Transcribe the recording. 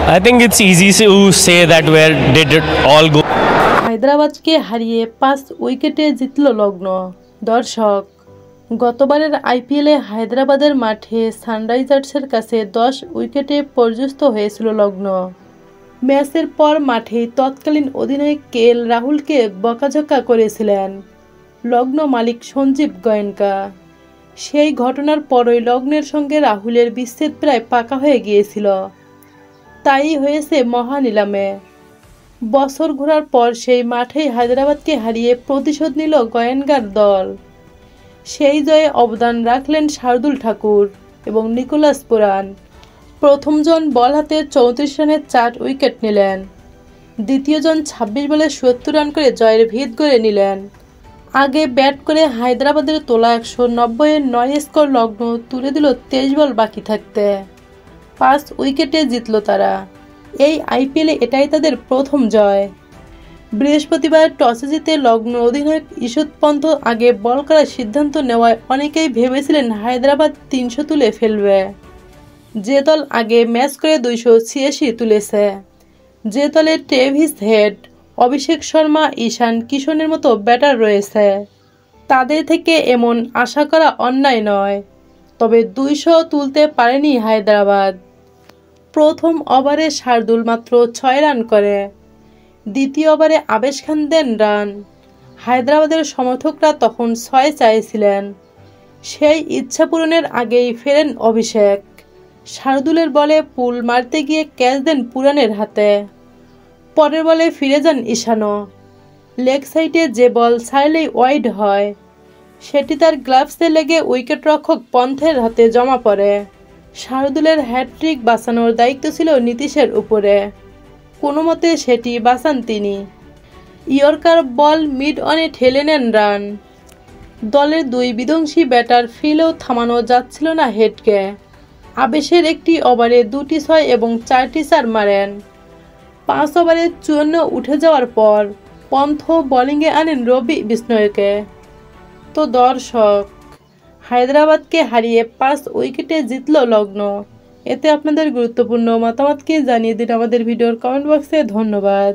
I think it's easy to say that where did it all go. হায়দ্রাবাদকে হারিয়ে 5 উইকেটে জিতল লগ্ন। দর্শক, গতবারের আইপিএলে হায়দ্রাবাদের মাঠে সানরাইজার্সের কাছে 10 উইকেটে পর্যস্ত হয়েছিল লগ্ন। ম্যাচের পর মাঠেই তৎকালীন অধিনায়ক কেএল রাহুলকে বকাঝকা করেছিলেন লগ্ন মালিক সঞ্জীব গোয়েঙ্কা। সেই ঘটনার পরই লগ্নের সঙ্গে রাহুলের বিচ্ছেদ প্রায় পাকা হয়ে গিয়েছিল। তাই হয়েছে মহানিলামে। বছর ঘোরার পর সেই মাঠেই হায়দ্রাবাদকে হারিয়ে প্রতিশোধ নিল গোয়েঙ্কার দল। সেই জয়ে অবদান রাখলেন শার্দুল ঠাকুর এবং নিকোলাস পুরান। প্রথমজন বল হাতে 34 রানে 4 উইকেট নিলেন। দ্বিতীয়জন 26 বলে 70 রান করে জয়ের ভিত গড়ে নিলেন। আগে ব্যাট করে হায়দ্রাবাদের তোলা 190-এর 9 স্কোর লগ্ন তুলে দিল 23 বল বাকি থাকতে। 5 উইকেটে জিতল তারা। এই আইপিএলে এটাই তাদের প্রথম জয়। বৃহস্পতিবার টসে জিতে লগ্ন অধিনায়ক ঈশান পন্থ আগে বল করার সিদ্ধান্ত নেওয়ায় অনেকেই ভেবেছিলেন হায়দ্রাবাদ 300 তুলে ফেলবে। যে দল আগে ম্যাচ করে 286 তুলেছে, যে দলে ট্রেভিস হেড, অভিষেক শর্মা, ঈশান কিশনের মতো ব্যাটার রয়েছে, তাদের থেকে এমন আশা করা অন্যায় নয়। তবে 200 তুলতে পারেনি হায়দ্রাবাদ। প্রথম ওভারে শার্দুল মাত্র 6 রান করে। দ্বিতীয় ওভারে আবেশ খান দেন রান। হায়দ্রাবাদের সমর্থকরা তখন 6 চাইছিলেন। সেই ইচ্ছা পূরণের আগেই ফেরেন অভিষেক। শার্দুলের বলে পুল মারতে গিয়ে ক্যাচ দেন পুরানের হাতে। পরের বলে ফিরে যান ঈশানও। লেগ সাইডে যে বল ছাড়লেই ওয়াইড হয়, সেটি তার গ্লাভসে লেগে উইকেটরক্ষক পন্থের হাতে জমা পড়ে। শার্দুলের হ্যাটট্রিক বাঁচানোর দায়িত্ব ছিল নীতিশের উপরে। কোনো মতে সেটি বাঁচান তিনি। ইয়র্কার বল মিড অনে ঠেলে নেন রান। দলের 2 বিধ্বংসী ব্যাটার ফিলেও থামানো যাচ্ছিল না হেডকে। আবেশের একটি ওভারে 2টি 6 এবং 4টি 4 মারেন। 5 ওভারে 54 উঠে যাওয়ার পর পন্থ বোলিংয়ে আনেন রবি বিষ্ণয়কে। তো দর্শক, হায়দ্রাবাদকে হারিয়ে 5 উইকেটে জিতল লগ্ন। এতে আপনাদের গুরুত্বপূর্ণ মতামতকে জানিয়ে দিন আমাদের ভিডিওর কমেন্ট বক্সে। ধন্যবাদ।